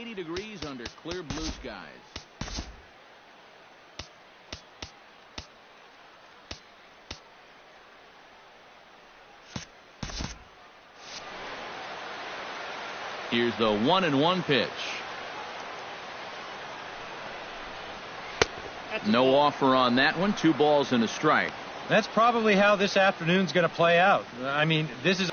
80 degrees under clear blue skies. Here's the 1-1 pitch. No offer on that one. 2 balls and a strike. That's probably how this afternoon's going to play out. I mean, this is...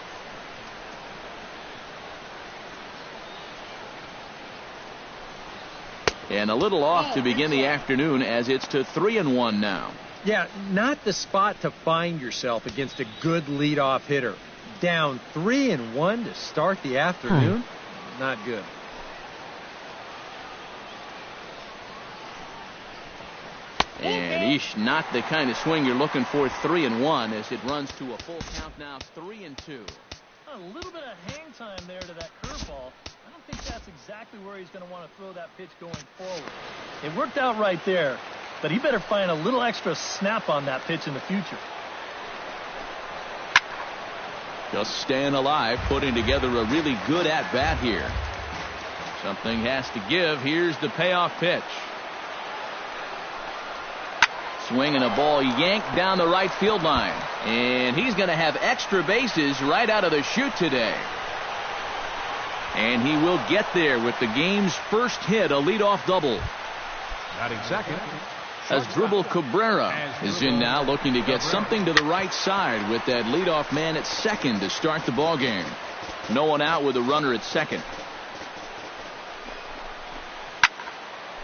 And a little off to begin the afternoon as it's to 3-1 now. Yeah, not the spot to find yourself against a good leadoff hitter. Down 3-1 to start the afternoon? Not good. And not the kind of swing you're looking for. 3-1 as it runs to a full count now. 3-2. A little bit of hang time there to that curveball. I don't think that's exactly where he's going to want to throw that pitch going forward. It worked out right there, but he better find a little extra snap on that pitch in the future. Just staying alive, putting together a really good at-bat here. Something has to give. Here's the payoff pitch. Swinging a ball yanked down the right field line. And he's going to have extra bases right out of the chute today. And he will get there with the game's first hit, a leadoff double. Batting second. Asdrubal Cabrera is in now, looking to get something to the right side with that leadoff man at second to start the ball game. No one out with a runner at second.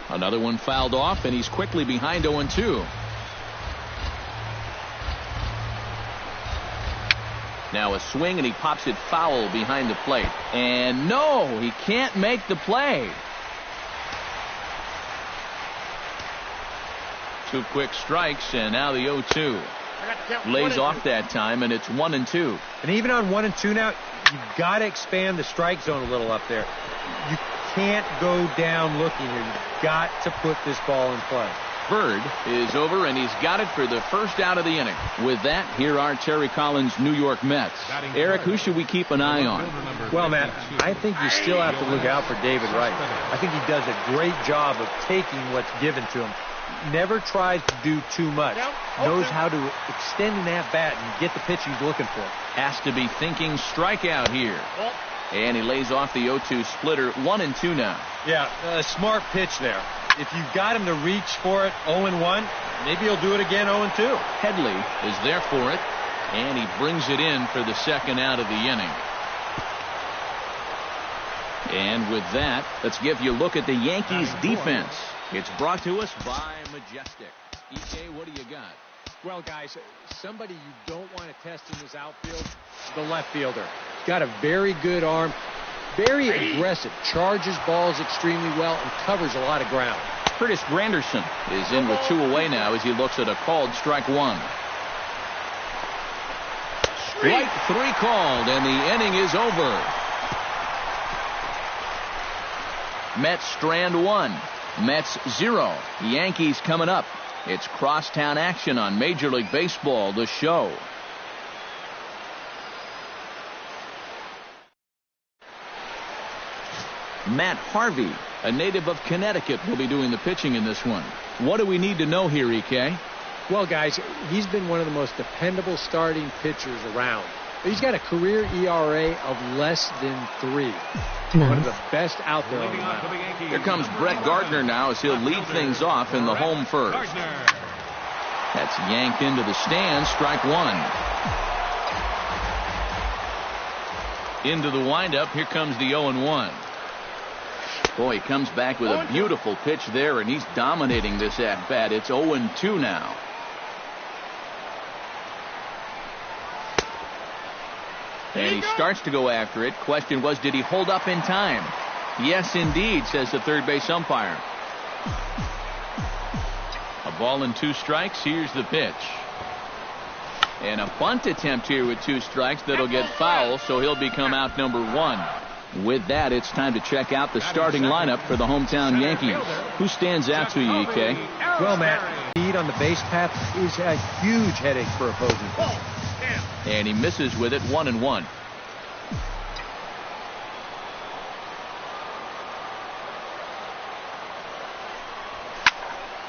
Another one fouled off, and he's quickly behind 0-2. Now a swing, and he pops it foul behind the plate. And no, he can't make the play. 2 quick strikes, and now the 0-2. Lays off that time, and it's 1-2. And even on 1-2 now, you've got to expand the strike zone a little up there. You can't go down looking here. You've got to put this ball in play. Bird is over, and he's got it for the first out of the inning. With that, here are Terry Collins' New York Mets. Eric, who should we keep an eye on? Well, Matt, I think you still have to look out for David Wright. I think he does a great job of taking what's given to him. Never tries to do too much. Knows how to extend an at-bat and get the pitch he's looking for. Has to be thinking strikeout here. And he lays off the 0-2 splitter. 1-2 now. Yeah, a smart pitch there. If you've got him to reach for it 0-1, maybe he'll do it again 0-2. Headley is there for it, and he brings it in for the second out of the inning. And with that, let's give you a look at the Yankees defense. It's brought to us by Majestic. EK, what do you got? Well, guys, somebody you don't want to test in this outfield, The left fielder. got a very good arm, very aggressive, charges balls extremely well, and covers a lot of ground. Curtis Granderson is in with 2 away now as he looks at a called strike 1. Strike 3 called, and the inning is over. Mets strand 1. Mets 0. Yankees coming up. It's crosstown action on Major League Baseball, the show. Matt Harvey, a native of Connecticut, will be doing the pitching in this one. What do we need to know here, EK? Well, guys, he's been one of the most dependable starting pitchers around. He's got a career ERA of less than 3. One of the best out there on the mound. Here comes Brett Gardner now as he'll lead things off in the home first. That's yanked into the stands. Strike 1. Into the windup. Here comes the 0-1. Boy, he comes back with a beautiful pitch there, and he's dominating this at-bat. It's 0-2 now. And he starts to go after it. Question was, did he hold up in time? Yes, indeed, says the third base umpire. A ball and 2 strikes. Here's the pitch. And a bunt attempt here with 2 strikes that'll get foul, so he'll become out number 1. With that, it's time to check out the starting lineup for the hometown Yankees. Who stands out to you, EK? Well, Matt, speed on the base path is a huge headache for opposing pitchers. And he misses with it. 1-1.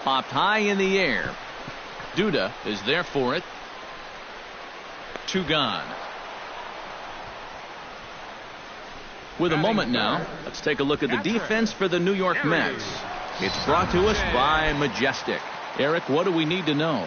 Popped high in the air. Duda is there for it. 2 gone. With a moment now, let's take a look at the defense for the New York Mets. It's brought to us by Majestic. Eric, what do we need to know?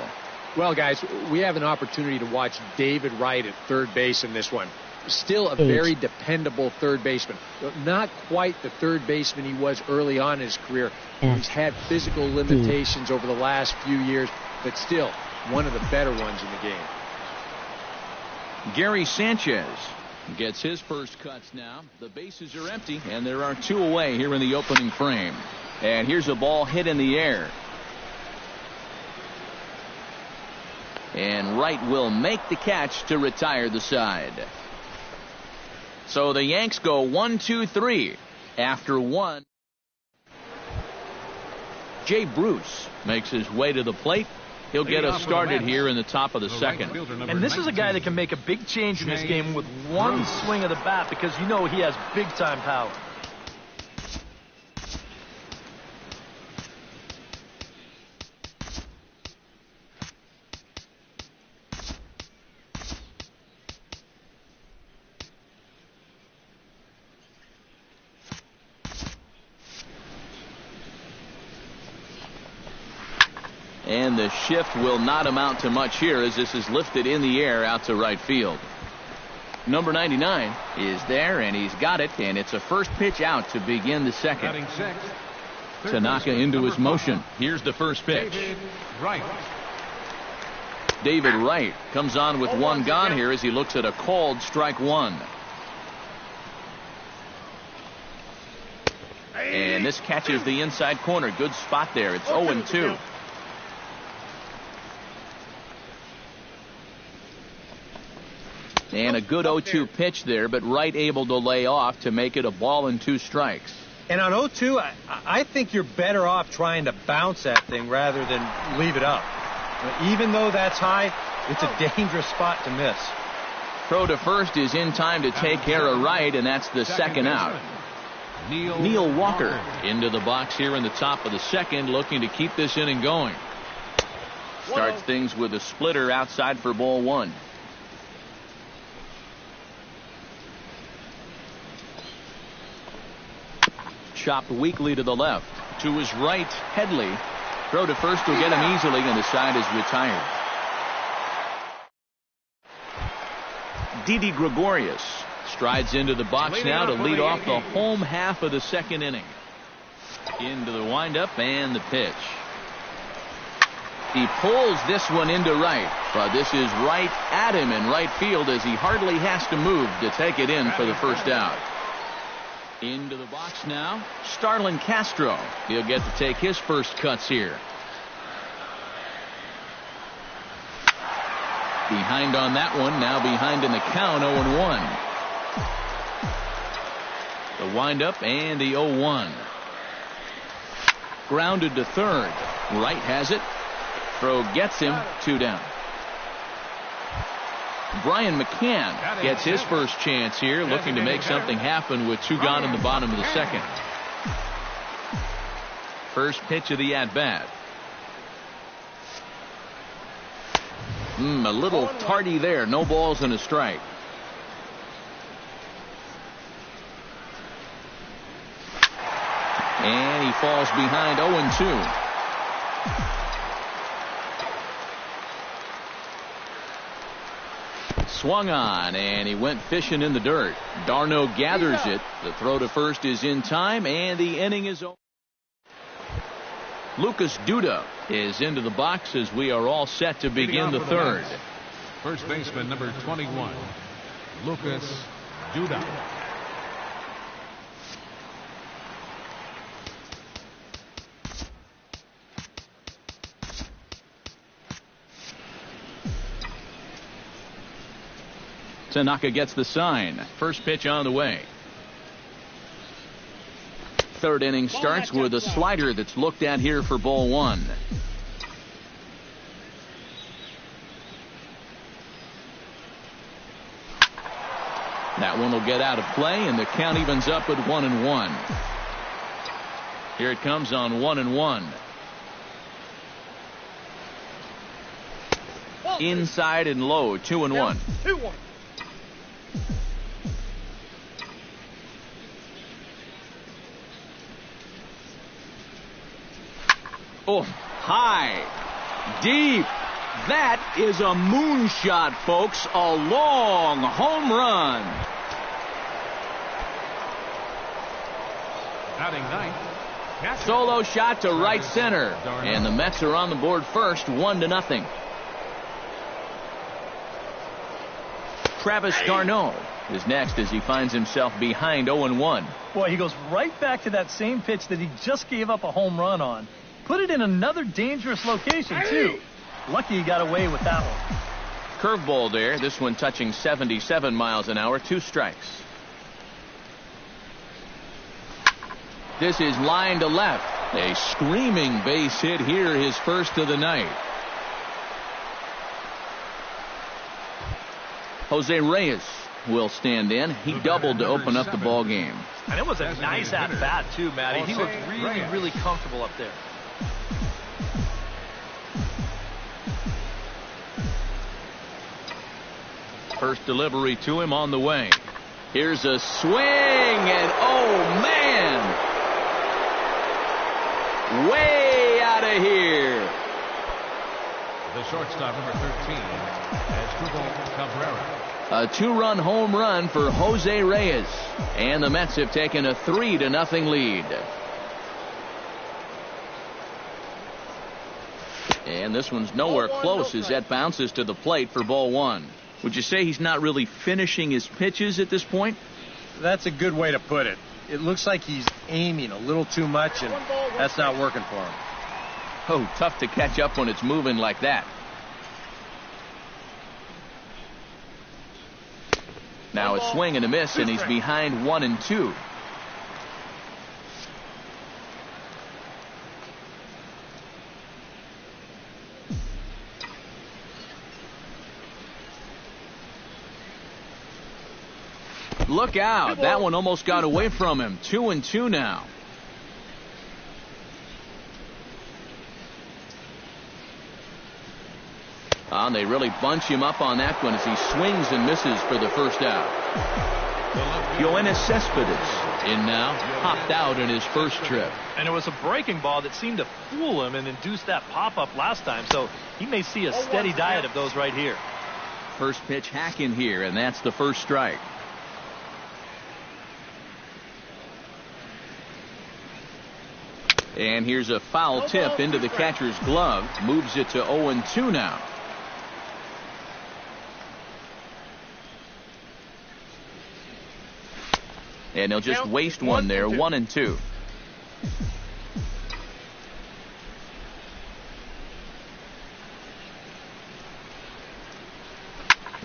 Well, guys, we have an opportunity to watch David Wright at third base in this one. Still a very dependable third baseman. Not quite the third baseman he was early on in his career. He's had physical limitations over the last few years, but still one of the better ones in the game. Gary Sanchez gets his first cuts now. The bases are empty, and there are 2 away here in the opening frame. And here's a ball hit in the air. And Wright will make the catch to retire the side. So the Yanks go 1-2-3 after 1. Jay Bruce makes his way to the plate. He'll get us started here in the top of the second. And this is a guy that can make a big change in this game with one swing of the bat, because you know he has big-time power. And the shift will not amount to much here as this is lifted in the air out to right field. Number 99 is there, and he's got it, and it's a first pitch out to begin the second. Tanaka into his motion. Here's the first pitch. David Wright comes on with 1 gone here as he looks at a called strike 1. And this catches the inside corner. Good spot there. It's 0-2. And a good 0-2 pitch there, but Wright able to lay off to make it a ball and 2 strikes. And on 0-2, I think you're better off trying to bounce that thing rather than leave it up. Even though that's high, it's a dangerous spot to miss. Throw to first is in time to take care of Wright, and that's the second out. Neil Walker into the box here in the top of the second, looking to keep this inning going. Starts things with a splitter outside for ball 1. Chopped weakly to the left. To his right, Headley. Throw to first will get him easily, and the side is retired. Didi Gregorius strides into the box now to lead off the home half of the second inning. Into the windup and the pitch. He pulls this one into right, but this is right at him in right field as he hardly has to move to take it in for the first out. Into the box now, Starlin Castro. He'll get to take his first cuts here. Behind on that one, now behind in the count, 0-1. The windup and the 0-1. Grounded to third. Wright has it. Throw gets him, 2 down. Brian McCann gets his first chance here, looking to make something happen with 2 gone in the bottom of the second. First pitch of the at-bat. A little tardy there. No balls and a strike. And he falls behind 0-2. Swung on, and he went fishing in the dirt. Darno gathers it. The throw to first is in time, and the inning is over. Lucas Duda is into the box as we are all set to begin the third. First baseman number 21, Lucas Duda. Tanaka gets the sign. First pitch on the way. Third inning starts with a slider that's looked at here for ball 1. That one will get out of play, and the count evens up at 1-1. Here it comes on 1-1. Inside and low, 2-1. 2-1. Oh, high, deep. That is a moonshot, folks. A long home run. Batting ninth. Solo shot to right center. And the Mets are on the board first, 1-0. Travis d'Arnaud is next as he finds himself behind 0-1. Boy, he goes right back to that same pitch that he just gave up a home run on. Put it in another dangerous location, too. Lucky he got away with that one. Curveball there. This one touching 77 miles an hour. 2 strikes. This is line to left. A screaming base hit here, his first of the night. Jose Reyes will stand in. He doubled to open up the ball game. And it was a nice at-bat, too, Matty. He looked really, really comfortable up there. First delivery to him on the way. Here's a swing, and oh, man! Way out of here. The shortstop, number 13, Asdrubal Cabrera. A 2-run home run for Jose Reyes. And the Mets have taken a 3-0 lead. And this one's nowhere close as that bounces to the plate for ball 1. Would you say he's not really finishing his pitches at this point? That's a good way to put it. It looks like he's aiming a little too much, and that's not working for him. Oh, tough to catch up when it's moving like that. Now a swing and a miss, and he's behind 1-2. Look out. That one almost got away from him. 2-2 now. And they really bunch him up on that one as he swings and misses for the first out. Yoenis Cespedes in now, popped out in his first trip. And it was a breaking ball that seemed to fool him and induce that pop-up last time, so he may see a steady diet of those right here. First pitch hack in here, and that's the first strike. And here's a foul tip into the catcher's glove. Moves it to 0-2 now. And he'll just waste one there. 1-2.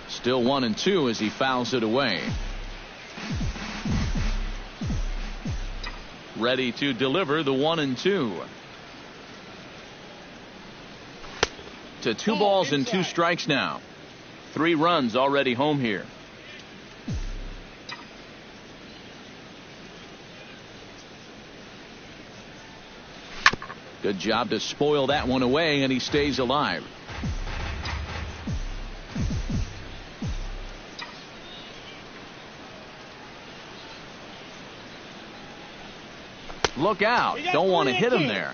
Still 1-2 as he fouls it away. Ready to deliver the 1-2. To 2 balls and 2 strikes now. 3 runs already home here. Good job to spoil that one away, and he stays alive. Look out. Don't want to hit him there.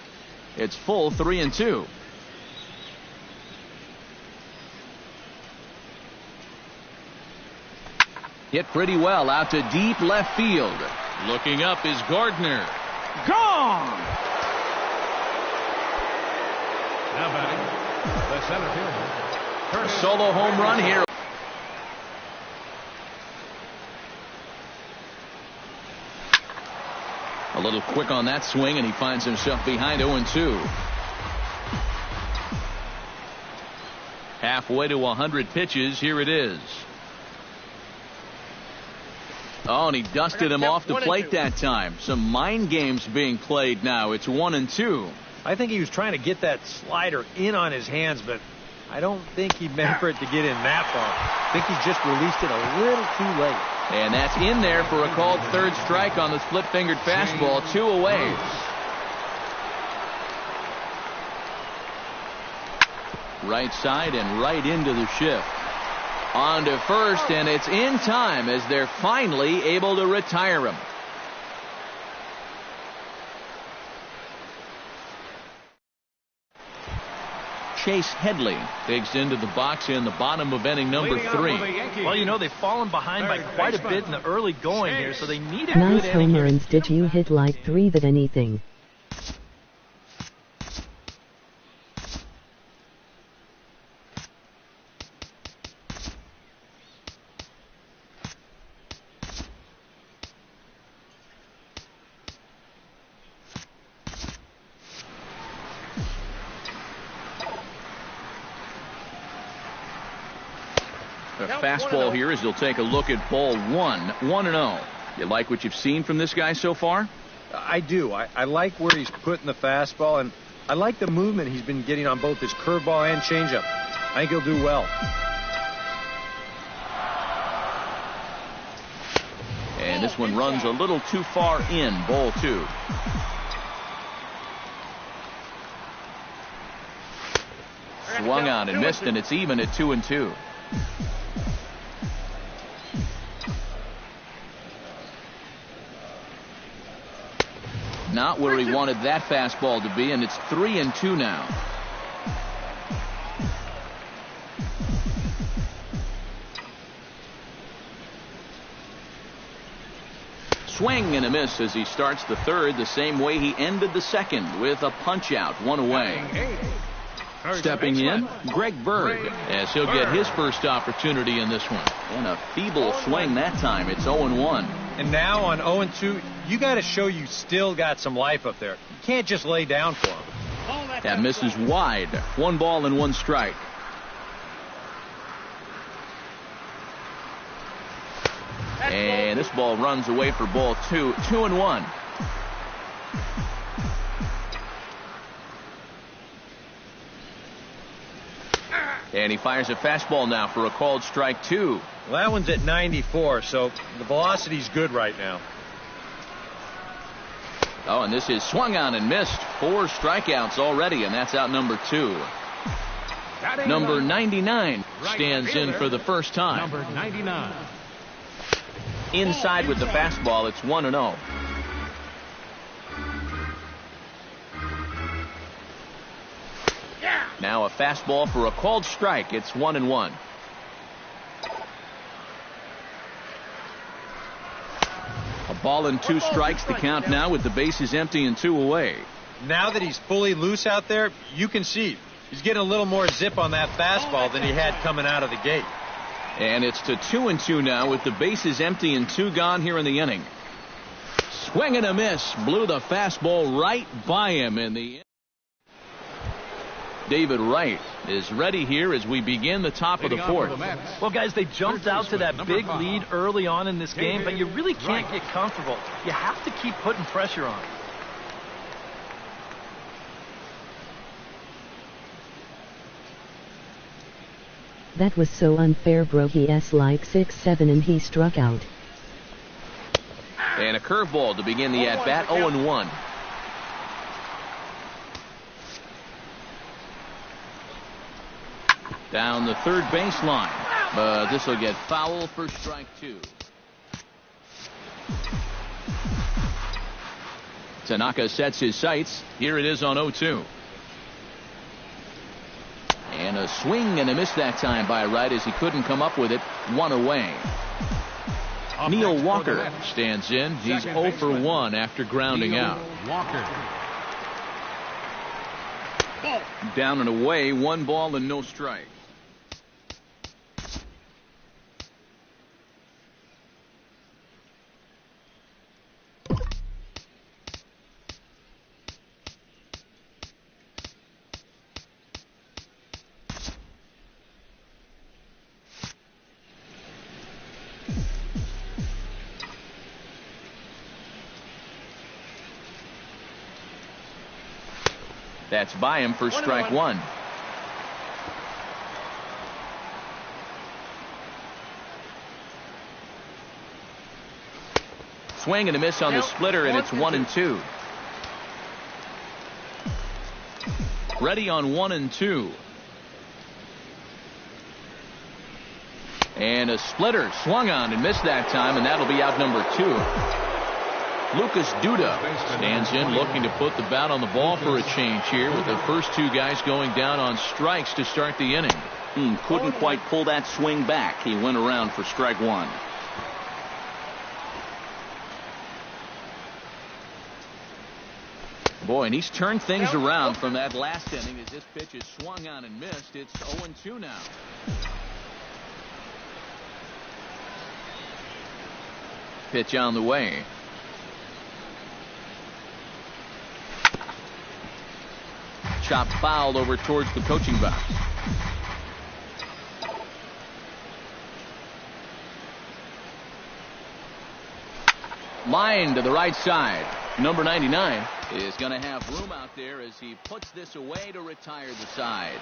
It's full 3-2. Hit pretty well out to deep left field. Looking up is Gardner. Gone! Now batting, the center fielder. A solo home run here. A little quick on that swing, and he finds himself behind 0-2. Halfway to 100 pitches. Here it is. Oh, and he dusted him off the plate that time. Some mind games being played now. It's 1-2. I think he was trying to get that slider in on his hands, but I don't think he meant for it to get in that far. I think he just released it a little too late. And that's in there for a called third strike on the split-fingered fastball. 2 away. Right side and right into the shift. On to first, and it's in time as they're finally able to retire him. Chase Headley digs into the box in the bottom of inning number 3. Well, you know, they've fallen behind by quite a bit in the early going here, so they need a Nice good homer, inning. and did you hit like 3 than anything? A fastball here as he'll take a look at ball 1-0. You like what you've seen from this guy so far? I do. I like where he's putting the fastball, and I like the movement he's been getting on both his curveball and changeup. I think he'll do well. And this one runs a little too far in, ball 2. Swung on and missed, and it's even at 2-2. Not where he wanted that fastball to be, and it's 3-2 now. Swing and a miss as he starts the third the same way he ended the second, with a punch out, 1 away. Stepping in, Greg Berg, as he'll get his first opportunity in this one. And a feeble swing that time. It's 0-1. And now on 0-2, you got to show you still got some life up there. You can't just lay down for him. That misses wide. 1 ball and 1 strike. And this ball runs away for ball 2. 2-1. And he fires a fastball now for a called strike 2. Well, that one's at 94, so the velocity's good right now. Oh, and this is swung on and missed. 4 strikeouts already, and that's out number 2. Number 99 stands in for the first time. Number 99. Inside with the fastball, it's 1-0. Now a fastball for a called strike. It's 1-1. A ball and 2 strikes the count now with the bases empty and 2 away. Now that he's fully loose out there, you can see he's getting a little more zip on that fastball than he had coming out of the gate. And it's to 2-2 now with the bases empty and 2 gone here in the inning. Swing and a miss. Blew the fastball right by him in the end. David Wright is ready here as we begin the top of the 4th. Well, guys, they jumped out to that big lead early on in this game, but you really can't get comfortable. You have to keep putting pressure on. That was so unfair, bro. He is like 6'7" and he struck out. And a curveball to begin the at-bat, 0-1. Down the third baseline. But this will get foul for strike 2. Tanaka sets his sights. Here it is on 0-2. And a swing and a miss that time by Wright as he couldn't come up with it. 1 away. Neil Walker stands in. He's 0 for 1 after grounding out. Down and away, 1 ball and no strike. That's by him for strike 1. Swing and a miss on the splitter, and it's 1-2. Ready on 1-2. And a splitter swung on and missed that time, and that'll be out number 2. Lucas Duda stands in looking to put the bat on the ball for a change here with the first 2 guys going down on strikes to start the inning. Couldn't quite pull that swing back. He went around for strike 1. Boy, and he's turned things around from that last inning as this pitch is swung on and missed. It's 0-2 now. Pitch on the way. Chopped foul over towards the coaching box. Line to the right side. Number 99 is going to have room out there as he puts this away to retire the side.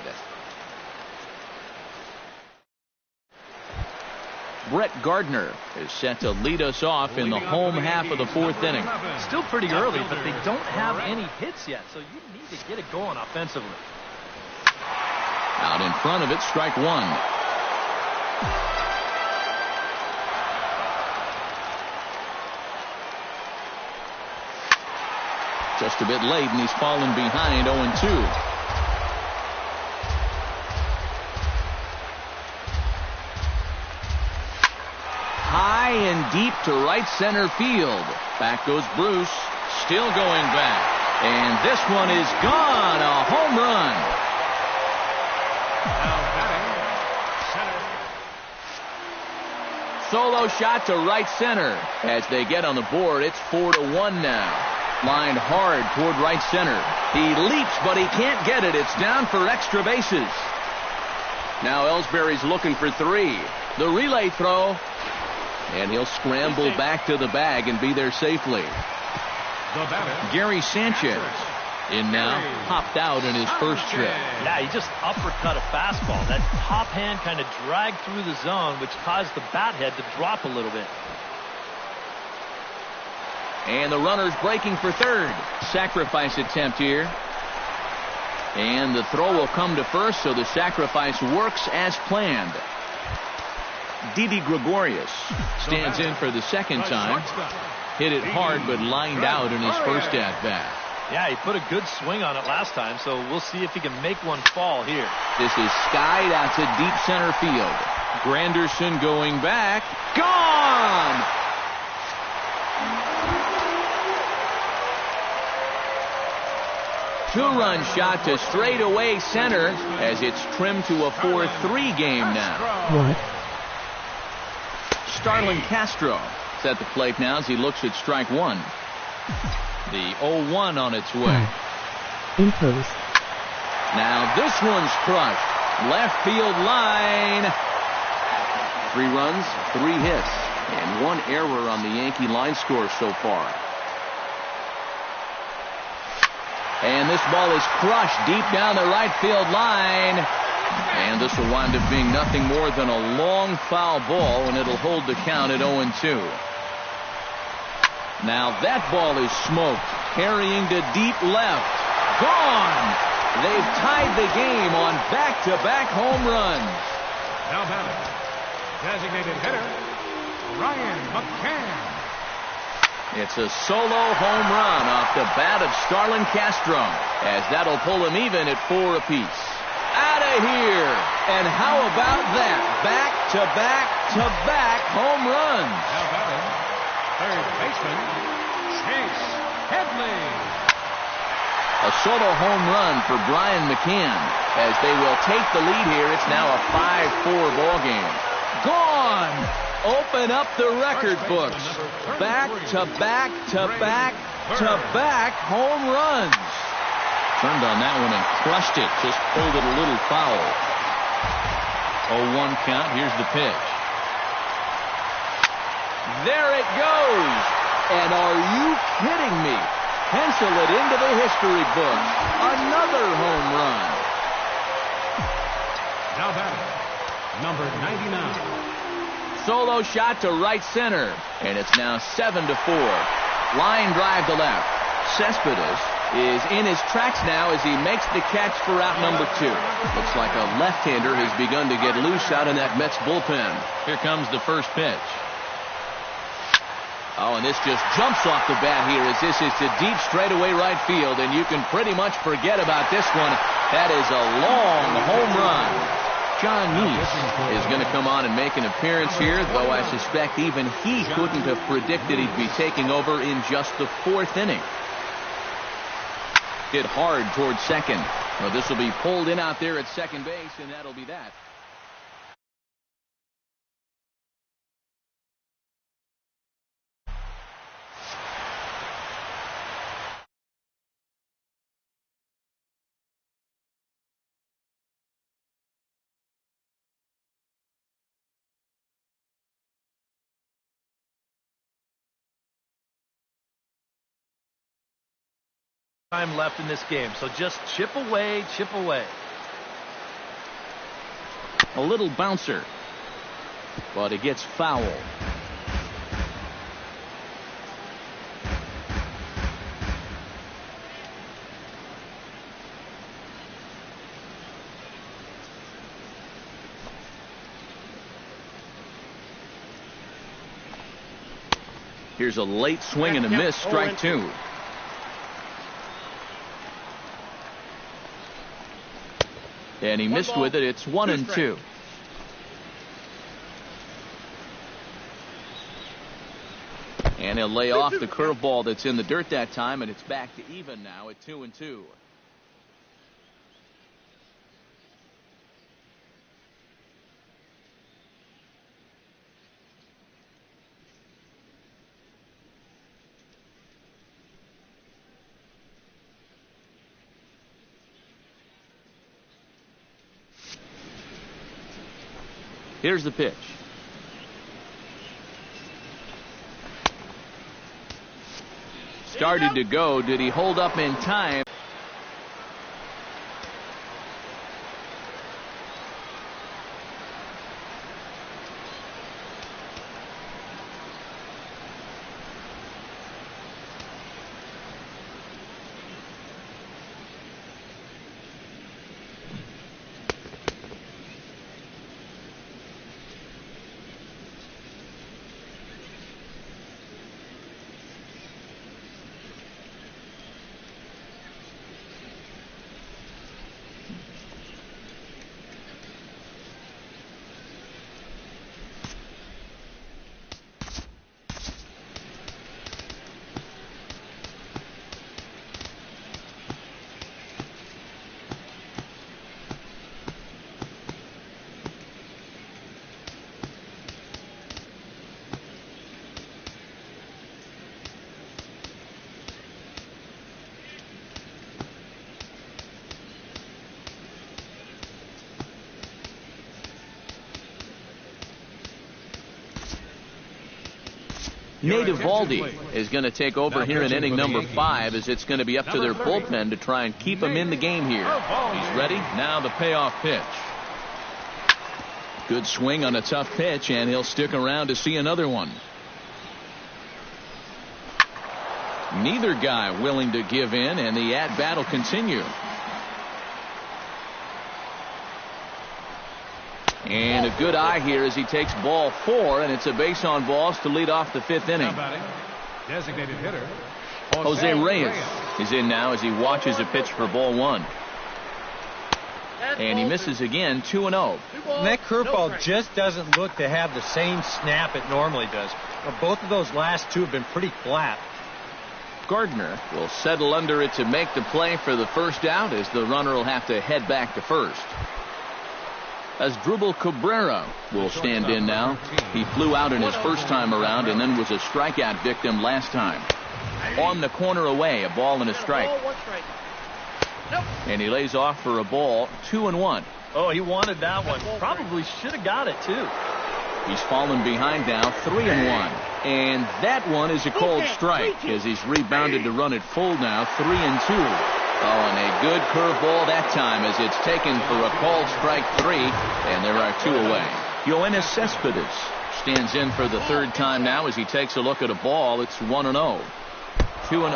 Brett Gardner is set to lead us off in the home half of the 4th inning. Still pretty early, but they don't have any hits yet, so you need to get it going offensively. Out in front of it, strike 1. Just a bit late, and he's fallen behind 0-2. High and deep to right center field. Back goes Bruce. Still going back. And this one is gone. A home run. Now batting, center. Solo shot to right center. As they get on the board, it's 4-1 now. Lined hard toward right center. He leaps, but he can't get it. It's down for extra bases. Now Ellsbury's looking for 3. The relay throw. And he'll scramble back to the bag and be there safely. The batter, Gary Sanchez in now. Popped out in his first trip. Yeah, he just uppercut a fastball. That top hand kind of dragged through the zone, which caused the bat head to drop a little bit. And the runner's breaking for third. Sacrifice attempt here. And the throw will come to first, so the sacrifice works as planned. Didi Gregorius stands in for the second time. Hit it hard, but lined out in his first at-bat. Yeah, he put a good swing on it last time, so we'll see if he can make one fall here. This is skied out to deep center field. Granderson going back. Gone! Two-run shot to straightaway center as it's trimmed to a 4-3 game now. What? Starlin Castro is at the plate now as he looks at strike 1. The 0-1 on its way. In post. Now this one's crushed. Left field line. 3 runs, 3 hits, and 1 error on the Yankee line score so far. And this ball is crushed deep down the right field line. And this will wind up being nothing more than a long foul ball, and it'll hold the count at 0-2. Now that ball is smoked, carrying to deep left. Gone! They've tied the game on back-to-back home runs. Now batting, designated hitter, Ryan McCann. It's a solo home run off the bat of Starlin Castro, as that'll pull him even at 4 apiece. Out of here! And how about that? Back-to-back-to-back home runs. Now batting, third baseman, Chase Headley. A solo home run for Brian McCann, as they will take the lead here. It's now a 5-4 ball game. Gone! Open up the record books. Back-to-back-to-back-to-back home runs. Turned on that one and crushed it. Just pulled it a little foul. 0-1 count. Here's the pitch. There it goes. And are you kidding me? Pencil it into the history book. Another home run. Now batting, number 99. Solo shot to right center. And it's now 7-4. Line drive to left. Cespedes is in his tracks now as he makes the catch for out number 2. Looks like a left-hander has begun to get loose out in that Mets bullpen. Here comes the first pitch. Oh, and this just jumps off the bat here as this is to deep straightaway right field, and you can pretty much forget about this one. That is a long home run. John Neese is going to come on and make an appearance here, though I suspect even he couldn't have predicted he'd be taking over in just the 4th inning. Hit hard towards second. Well, this will be pulled in out there at second base, and that'll be that. Time left in this game, so just chip away, chip away. A little bouncer, but it gets foul. Here's a late swing and a miss, strike 2. And he missed with it. It's 1-2. And he'll lay off the curveball that's in the dirt that time, and it's back to even now at 2-2. Here's the pitch. Started to go. Did he hold up in time? Nate Eovaldi is going to take over here in inning number 5 as it's going to be up to their bullpen to try and keep him in the game here. He's ready. Now the payoff pitch. Good swing on a tough pitch, and he'll stick around to see another one. Neither guy willing to give in, and the at-bat will continue. And a good eye here as he takes ball 4, and it's a base on balls to lead off the 5th inning. Designated hitter Jose Reyes is in now as he watches a pitch for ball 1. And he misses again, 2-0. And that curveball just doesn't look to have the same snap it normally does. Both of those last two have been pretty flat. Gardner will settle under it to make the play for the first out as the runner will have to head back to first. As Drupal Cabrera will stand in now. He flew out in his first time around and then was a strikeout victim last time. On the corner away, a ball and a strike. And he lays off for a ball, 2-1. Oh, he wanted that one. Probably should have got it, too. He's fallen behind now, 3-1. And that one is a called strike as he's rebounded to run it full now, 3-2. Oh, and a good curveball that time as it's taken for a called strike 3, and there are 2 away. Yoenis Cespedes stands in for the third time now as he takes a look at a ball. It's 1-0. 2-0.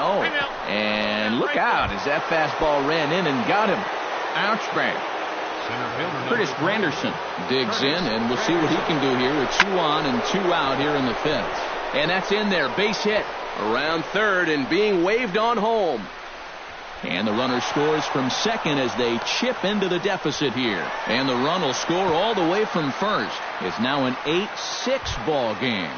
And look out as that fastball ran in and got him. Ouch, bang. Curtis Granderson digs in, and we'll see what he can do here with 2 on and 2 out here in the 5th. And that's in there. Base hit around third and being waved on home. And the runner scores from second as they chip into the deficit here. And the run will score all the way from first. It's now an 8-6 ball game.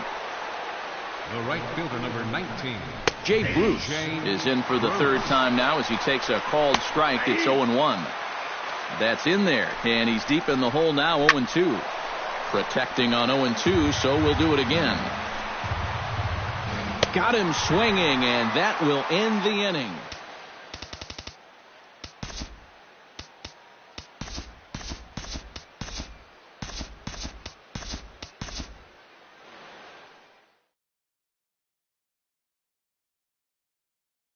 The right fielder, number 19. Jay Bruce is in for the third time now as he takes a called strike. It's 0-1. That's in there, and he's deep in the hole now, 0-2. Protecting on 0-2, so we'll do it again. Got him swinging, and that will end the inning.